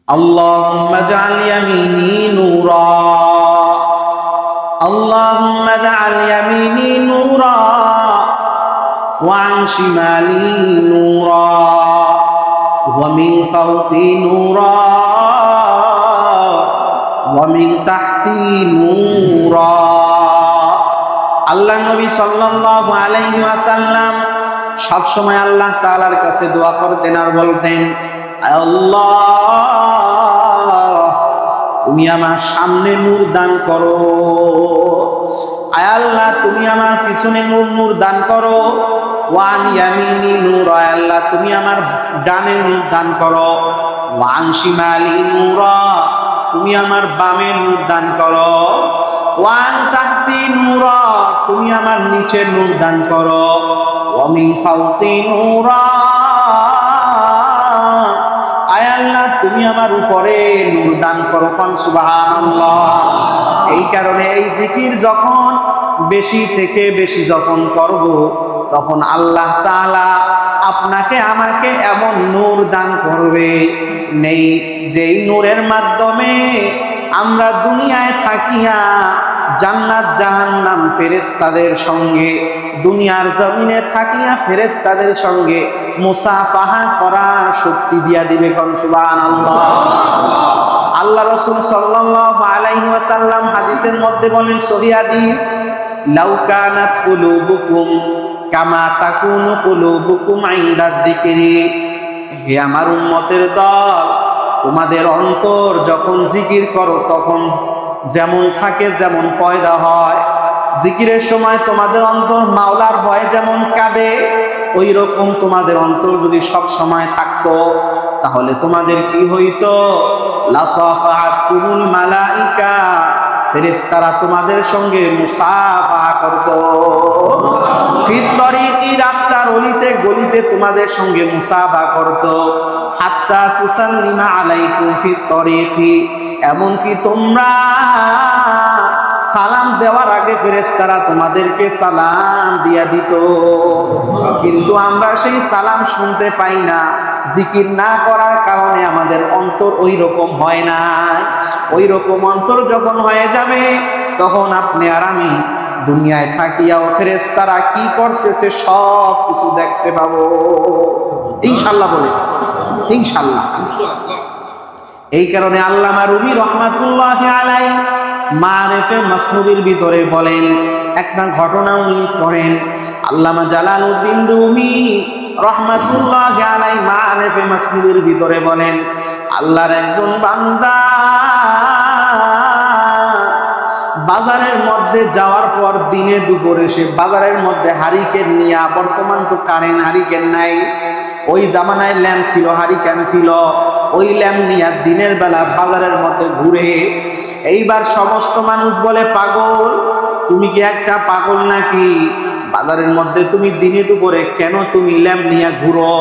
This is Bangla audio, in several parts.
আল্লাহুম্মা জাআল ইয়ামিনি নূরা, আল্লাহুম্মা জাআল ইয়ামিনি নূরা ওয়া আন শিমালি নূরা ওয়া মিন ফাওকি নূরা ওয়া মিন তাহতি নূরা। আল্লাহ নবী সাল্লাল্লাহু আলাইহি ওয়াসাল্লাম সব সময় আল্লাহ তাআলার কাছে দোয়া করতেন আর বলতেন, আল্লাহ তুমি আমার সামনে নূর দান করো, আয় আল্লাহ তুমি আমার পিছনে নূর দান করো, ওয়ান ইয়ামিনি নূর, আয় আল্লাহ তুমি আমার ডানে নূর দান করো, ওয়ান শিমালি নূর তুমি আমার বামে নূর দান করো, ওয়ান তাহতি নূর তুমি আমার নিচে নূর দান করো, ওয়া মিন ফাওকি নূর আয় আল্লাহ তুমি আমার উপরে নূর দান করো। কোন সুবহানাল্লাহ। এই কারণে এই জিকির যখন বেশি থেকে বেশি যখন করব, তখন আল্লাহ তাআলা আপনাকে আমাকে এমন নূর দান করবে নেই যেই নূরের মাধ্যমে আমরা দুনিয়ায় থাকিয়া জান্নাত জাহান্নাম ফেরেশতাদের সঙ্গে, দুনিয়ার জমিনে থাকিয়া ফেরেশতাদের সঙ্গে মুসাফাহা করার শক্তি দিয়া দিবে। কোন সুবহানাল্লাহ। আল্লাহ রাসূল সাল্লাল্লাহু আলাইহি ওয়াসাল্লাম হাদিসের মধ্যে বলেন, সহিহ হাদিস, লাউ কানাত কুলুবুকুম কামা তাকুনু কুলুবুকুম ইনদা যিকরি, হে আমার উম্মতের দল, তোমাদের অন্তর যখন জিকির করো তখন যেমন থাকে, যেমন পয়দা হয়, জিকিরের সময় তোমাদের অন্তর মাওলার ভয়ে যেমন কাঁদে, ওই রকম তোমাদের অন্তর যদি সব সময় থাকতো, তাহলে তোমাদের কি হইতো? লাসাফাহাতুল মালাইকা, ফেরেশতারা তোমাদের সঙ্গে মুসাফাহা করত। ফিত তরিকি, রাস্তার অলিতে গলিতে তোমাদের সঙ্গে মুসাফাহা করত। হাত্তা তুসাল্লিমা আলাইকুম ফিত তরিকি, এমনকি তোমরা সালাম দেওয়ার আগে ফেরেশতারা তোমাদেরকে সালাম দিয়া দিত। কিন্তু আমরা সেই সালাম শুনতে পাই না, জিকির না করার কারণে আমাদের অন্তর ওই রকম হয় না। ওই রকম অন্তর যখন হয়ে যাবে, তখন আপনি আর আমি দুনিয়ায় থাকিয়াও ফেরেশতারা কি করতেছে সব কিছু দেখতে পাবো ইনশাআল্লাহ। বলে ইনশাআল্লাহ। এই কারণে আল্লামা রুমি রহমাতুল্লাহি আলাইহি মারিফে মাসনুবির ভিতরে বলেন, একটা ঘটনা উল্লেখ করেন। আল্লামা জালালউদ্দিন রুমি রহমাতুল্লাহি আলাইহি মারিফে মাসনুবির ভিতরে বলেন, আল্লাহর একজন বান্দা বাজারের মধ্যে যাওয়ার পর দিনে দুপুরে সে বাজারের মধ্যে হারিকেন নিয়া, বর্তমান তো কারেন্ট হারিকেন নাই, ওই জামানায় ল্যাম্প ছিল, হারিকেন ছিল, ওই ল্যাম্প নিয়া দিনের বেলা বাজারের মধ্যে ঘুরে। এইবার সমস্ত মানুষ বলে, পাগল, তুমি কি একটা পাগল নাকি? বাজারের মধ্যে তুমি দিনে দুপুরে কেন তুমি ল্যাম্প নিয়ে ঘুরো?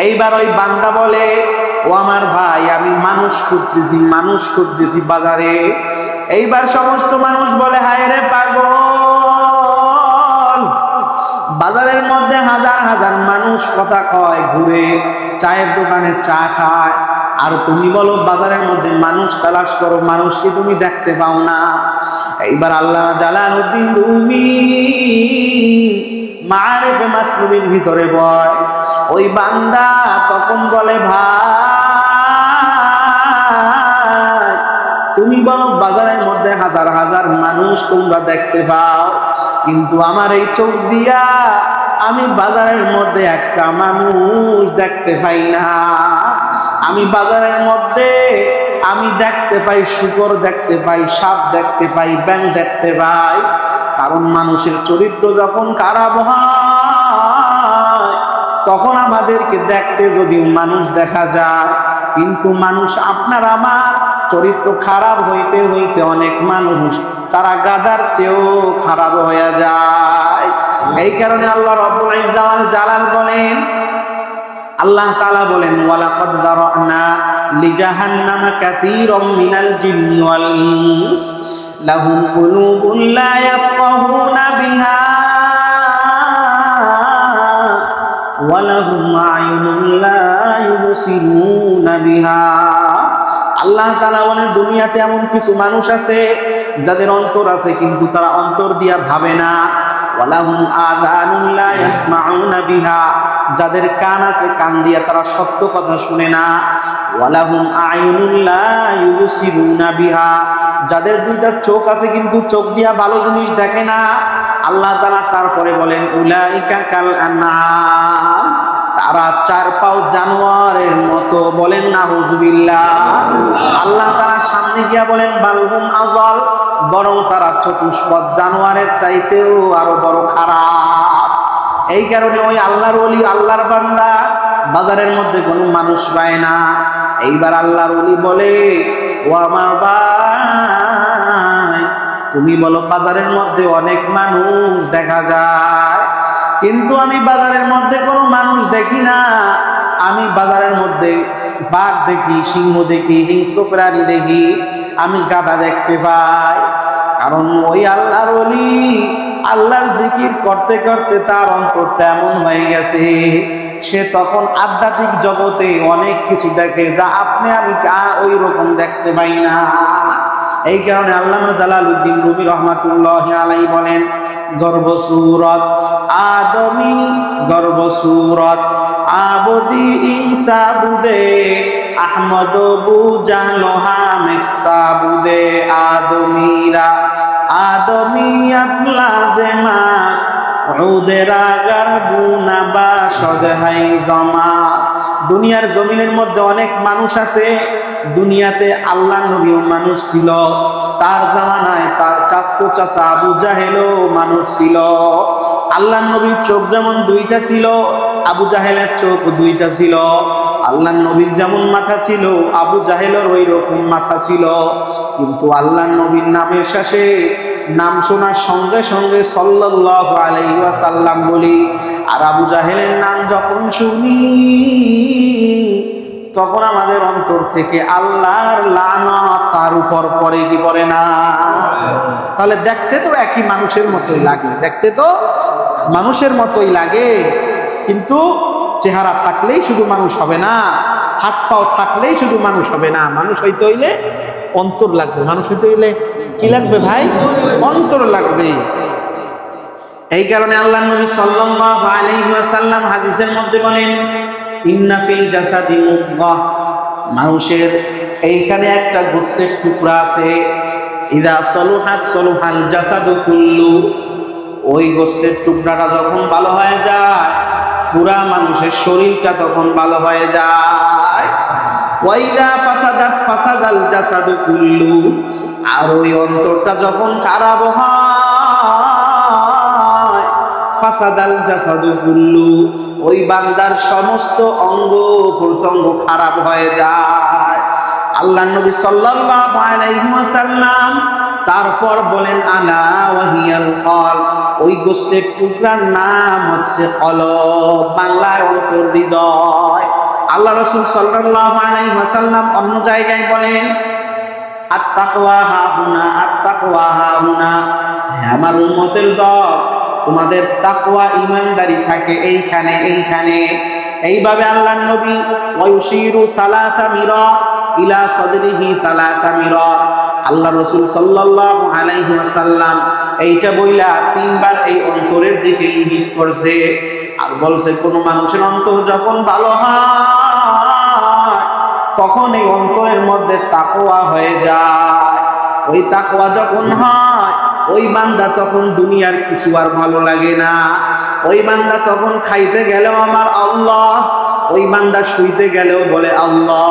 এইবার ওই বান্দা বলে, ও আমার ভাই, আমি মানুষ খুঁজতেছি বাজারে। এইবার সমস্ত মানুষ বলে, হায় রে পাগল, বাজারের মধ্যে হাজার হাজার মানুষ কথা কয়, ঘুরে চায়ের দোকানে চা খায়, আর তুমি বলো বাজারের মধ্যে মানুষ তালাশ করো, মানুষ কি তুমি দেখতে পাও না? এইবার আল্লাহ জালালউদ্দিন রুমি মারিফে মাসনুবির ভিতরে বয়, ওই বান্দা তখন বলে, ভাই তুমি বলো বাজারের মধ্যে হাজার হাজার মানুষ তোমরা দেখতে পাও, কিন্তু আমার এই চোখ দিয়া আমি বাজারের মধ্যে একটা মানুষ দেখতে পাই না। আমি বাজারের মধ্যে আমি দেখতে পাই শূকর দেখতে পাই, সাপ দেখতে পাই, ব্যাঙ দেখতে পাই। কারণ মানুষের চরিত্র যখন খারাপ হয়, তখন আমাদেরকে দেখতে যদিও মানুষ দেখা যায়, কিন্তু মানুষ আপনার আমার চরিত্র খারাপ হইতে হইতে অনেক মানুষ তারা গাধার চেয়েও খারাপ হয়ে যায়। এই কারণে আল্লাহ রব্বুল ইজ্জা ওয়াল জালাল বলেন, আল্লাহ তাআলা বলেন, ওয়ালাকাদ যারানা লিজাহান্নামা কাসীরাম মিনাল জিন্নি ওয়াল ইনস লাহুম কুলুবুন লা ইয়াফকাহুনা বিহা ওয়া লাহুম আ'য়ুনুন লা ইউবসিরুনা বিহা আল্লাহ তাআলা বলেন দুনিয়াতে এমন কিছু মানুষ আছে যাদের অন্তর আছে কিন্তু তারা অন্তর দিয়া ভাবে না। ওয়ালাহুম আযানুন লা ইয়াসমাউনা বিহা, যাদের কান আছে কান দিয়া তারা সত্য কথা শুনে না। ওয়ালাহুম আয়ুনুন লা ইউবসিরুনা বিহা, যাদের দুইটা চোখ আছে কিন্তু চোখ দিয়া ভালো জিনিস দেখে না। আল্লাহ তাআলা তারপরে বলেন উলাইকা কাল আনআম, তারা চার পাও জানোয়ারের মতো। বলেন নাউযুবিল্লাহ। আল্লাহ তাআলা সামনে গিয়া বলেন বালহুম আযাল, বরং তারা চতুষ্পদ জানোয়ারের চাইতেও আরো বড় খারাপ। এই কারণে ওই আল্লাহর ওলি, আল্লাহর বান্দা বাজারের মধ্যে কোনো মানুষ পায় না। এইবার আল্লাহর ওলি বলে ও আমার ভাই, তুমি বলো বাজারের মধ্যে অনেক মানুষ দেখা যায়, কিন্তু আমি বাজারের মধ্যে কোনো মানুষ দেখি না। আমি বাজারের মধ্যে বাঘ দেখি, সিংহ দেখি, হিংস্র প্রাণী দেখি, আমি গাধা দেখতে পাই। কারণ ওই আল্লাহর ওলি আল্লাহর জিকির করতে করতে তার অন্তরটা এমন হয়ে গেছে, সে তখন আধ্যাত্মিক জগতে অনেক কিছু দেখে যা আপনি আমি ওই রকম দেখতে পাই না। এই কারণে আল্লামা জালালউদ্দিন রুমি রহমাতুল্লাহি আলাইহি বলেন গর্বসুরত আদমি, গর্বসুরত আবদি ইনসাবুদে, আহমদ বুজালোহা মেকসাবুদে, আদমিরা আদমিয়াত লাজেমাস উদের আগার গুনা বাসদ হাই জমা। দুনিয়ার জমিনের মধ্যে অনেক মানুষ আছে, দুনিয়াতে আল্লাহ নবীও মানুষ ছিল, তার জামানায় তার চাচতো চাচা আবু জাহেলও মানুষ ছিল। আল্লাহ নবীর চোখ যেমন দুইটা ছিল, আবু জাহেলের চোখ দুইটা ছিল। আল্লাহ নবীর যেমন মাথা ছিল, আবু জাহেলের ওই রকম মাথা ছিল। কিন্তু আল্লাহ নবীর নামের শেষে নাম শোনার সঙ্গে সঙ্গে সাল্লাল্লাহু আলাইহি ওয়াসাল্লাম বলি, আর আবু জাহেলের নাম যখন শুনি তখন আমাদের অন্তর থেকে আল্লাহর লানত তার উপর পড়ে কি পড়ে না? তাহলে দেখতে তো একই মানুষের মতোই লাগে, দেখতে তো মানুষের মতোই লাগে, কিন্তু চেহারা থাকলেই শুধু মানুষ হবে না, হাত পাও থাকলেই শুধু মানুষ হবে না। মানুষ হইতে হইলে অন্তর লাগবে। মানুষ হইতে হইলে কি লাগবে ভাই? অন্তর লাগবে। এই কারণে আল্লাহ নবী সাল্লাল্লাহু আলাইহি ওয়াসাল্লাম হাদিসের মধ্যে বলেন ইন্না ফিল জাসাদি মুদগাহ, মানুষের এইখানে একটা গোশতের টুকরা আছে, ইযা সলুহাত সলুহাল জাসাদু কুল্লু, ওই গোশতের টুকরাটা যখন ভালো হয়ে যায় পুরা মানুষের শরীরটা তখন ভালো হয়ে যায়। ওয়াইদা ফাসাদাত ফাসাদাল জাসাদু কুল্লু, আর ওই অন্তরটা যখন খারাপ হয় ফাসাদাল জাসাদু কুল্লু, ওই বান্দার সমস্ত অঙ্গ প্রত্যঙ্গ খারাপ হয়ে যায়। আল্লাহ নবী সাল্লাল্লাহু আলাইহি ওয়াসাল্লাম তারপর বলেন আলা ওয়াহিয়াল কলব, ওই গোশতের টুকরার নাম হচ্ছে কলব, বাংলায় অন্তর, হৃদয়। আল্লাহ রাসূল সাল্লাল্লাহু আলাইহি ওয়াসাল্লাম অন্য জায়গায় বলেন আত-তাকওয়া হাহুনা, আত-তাকওয়া হাহুনা, হে আমার উম্মতের দল, তোমাদের তাকওয়া ঈমানদারি থাকে এইখানে, এইখানে। এইভাবে আল্লাহর নবী ওয়ায়ুশিরু সালাসা মিরা ইলা সাদরিহি সালাসা মিরা, আল্লাহ রাসূল সাল্লাল্লাহু আলাইহি ওয়াসাল্লাম এইটা বইলা তিনবার এই অন্তরের দিকে ইঙ্গিত করছে। আর বলছে কোন মানুষের অন্তর যখন ভালো হয় তখন এই অন্তরের মধ্যে তাকওয়া হয়ে যায়। ওই তাকওয়া যখন হয় ওই বান্দা তখন দুনিয়ার কিছু আর ভালো লাগে না। ওই বান্দা তখন খাইতে গেলেও আমার আল্লাহ, ওই বান্দা শুইতে গেলেও বলে আল্লাহ।